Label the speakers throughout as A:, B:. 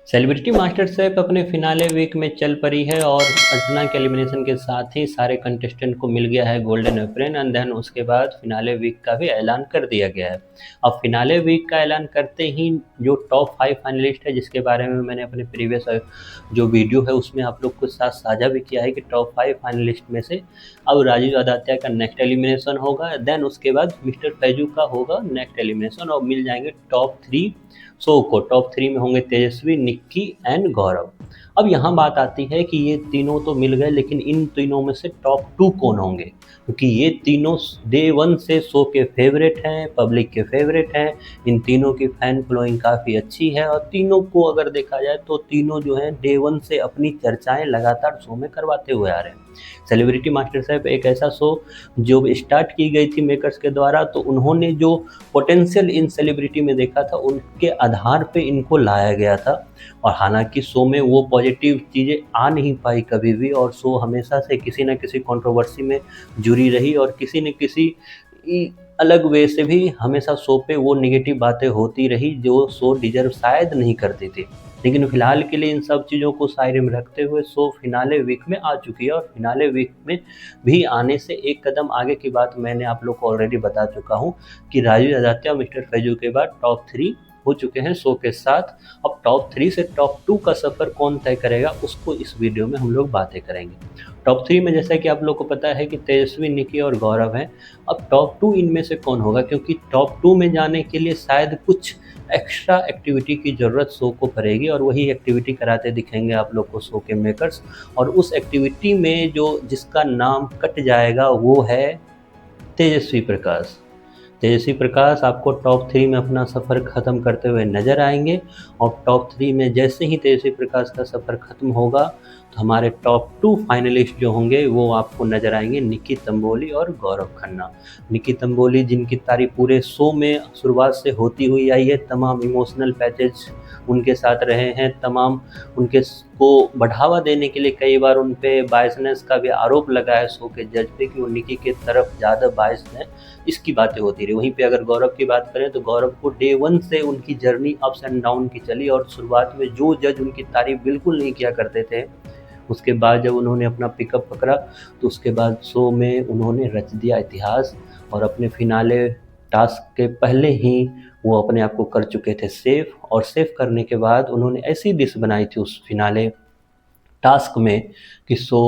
A: Celebrity master chef अपने finale week में चल पड़ी है और अर्चना के एलिमिनेशन के साथ ही सारे कंटेस्टेंट को मिल गया है गोल्डन एप्रेन एंड देन उसके बाद फिनाले वीक का भी ऐलान कर दिया गया है। अब फिनाले वीक का ऐलान करते ही जो टॉप 5 फाइनलिस्ट है, जिसके बारे में मैंने अपने प्रीवियस जो वीडियो है उसमें आप लोग के साथ साझा भी किया है कि टॉप 5 फाइनलिस्ट में से अब राजीव आदात्य का नेक्स्ट एलिमिनेशन होगा, देन उसके बाद मिस्टर फैजू का होगा नेक्स्ट एलिमिनेशन और मिल जाएंगे टॉप 3 शो को। टॉप 3 में होंगे तेजस्वी, निक्की एंड गौरव। अब यहाँ बात आती है कि ये तीनों तो मिल गए, लेकिन इन तीनों में से टॉप 2 कौन होंगे, क्योंकि ये तीनों डे 1 से शो के फेवरेट हैं, पब्लिक के फेवरेट हैं। इन तीनों की फैन फॉलोइंग काफ़ी अच्छी है और तीनों को अगर देखा जाए तो तीनों जो हैं डे 1 से अपनी चर्चाएं लगातार शो में करवाते हुए आ रहे हैं। सेलिब्रिटी मास्टर शेफ एक ऐसा शो जो स्टार्ट की गई थी मेकर्स के द्वारा, तो उन्होंने जो पोटेंशियल इन सेलिब्रिटी में देखा था उनके आधार पे इनको लाया गया था। और हालांकि शो में वो पॉजिटिव चीज़ें आ नहीं पाई कभी भी, और शो हमेशा से किसी न किसी कंट्रोवर्सी में जुड़ी रही और किसी न किसी अलग वे से भी हमेशा शो पे वो नेगेटिव बातें होती रही जो शो डिजर्व शायद नहीं करती थी। लेकिन फिलहाल के लिए इन सब चीज़ों को साइड में रखते हुए शो फिनाले वीक में आ चुकी है और फिनाले वीक में भी आने से एक कदम आगे की बात मैंने आप लोग को ऑलरेडी बता चुका हूँ कि राजीव आदात्य और मिस्टर फैजू के बाद टॉप 3 हो चुके हैं शो के साथ। अब टॉप 3 से टॉप 2 का सफ़र कौन तय करेगा उसको इस वीडियो में हम लोग बातें करेंगे। टॉप 3 में जैसा कि आप लोग को पता है कि तेजस्वी, निकी और गौरव हैं। अब टॉप 2 इनमें से कौन होगा, क्योंकि टॉप 2 में जाने के लिए शायद कुछ एक्स्ट्रा एक्टिविटी की ज़रूरत शो को पड़ेगी और वही एक्टिविटी कराते दिखेंगे आप लोग को शो के मेकर्स। और उस एक्टिविटी में जो जिसका नाम कट जाएगा वो है तेजस्वी प्रकाश। तेजस्वी प्रकाश आपको टॉप 3 में अपना सफ़र ख़त्म करते हुए नज़र आएंगे और टॉप 3 में जैसे ही तेजस्वी प्रकाश का सफ़र ख़त्म होगा तो हमारे टॉप 2 फाइनलिस्ट जो होंगे वो आपको नज़र आएंगे निकी तंबोली और गौरव खन्ना। निकी तंबोली जिनकी तारीफ पूरे शो में शुरुआत से होती हुई आई है, तमाम इमोशनल पैसेज उनके साथ रहे हैं, तमाम उनके को बढ़ावा देने के लिए कई बार उन पे बायसनेस का भी आरोप लगा है शो के जज पे कि वो निकी के तरफ ज़्यादा बायस्ड हैं, इसकी बातें होती रही। वहीं पे अगर गौरव की बात करें तो गौरव को डे 1 से उनकी जर्नी अप्स एंड डाउन की चली और शुरुआत में जो जज उनकी तारीफ बिल्कुल नहीं किया करते थे, उसके बाद जब उन्होंने अपना पिकअप पकड़ा तो उसके बाद शो में उन्होंने रच दिया इतिहास और अपने फिनाले टास्क के पहले ही वो अपने आप को कर चुके थे सेफ। और सेफ करने के बाद उन्होंने ऐसी डिश बनाई थी उस फिनाले टास्क में कि शो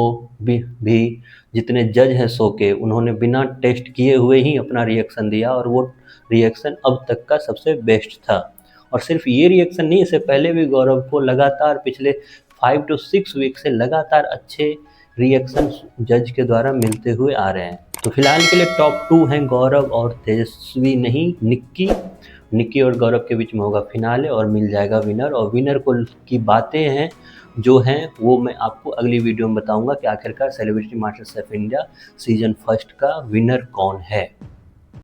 A: भी जितने जज हैं शो के, उन्होंने बिना टेस्ट किए हुए ही अपना रिएक्शन दिया और वो रिएक्शन अब तक का सबसे बेस्ट था। और सिर्फ ये रिएक्शन नहीं, इससे पहले भी गौरव को लगातार पिछले 5 to 6 वीक से लगातार अच्छे रिएक्शन जज के द्वारा मिलते हुए आ रहे हैं। तो फिलहाल के लिए टॉप 2 हैं गौरव और तेजस्वी नहीं, निक्की और गौरव के बीच में होगा फिनाले और मिल जाएगा विनर। और विनर को की बातें हैं जो हैं वो मैं आपको अगली वीडियो में बताऊंगा कि आखिरकार celebrity master chef India season 1 का विनर कौन है।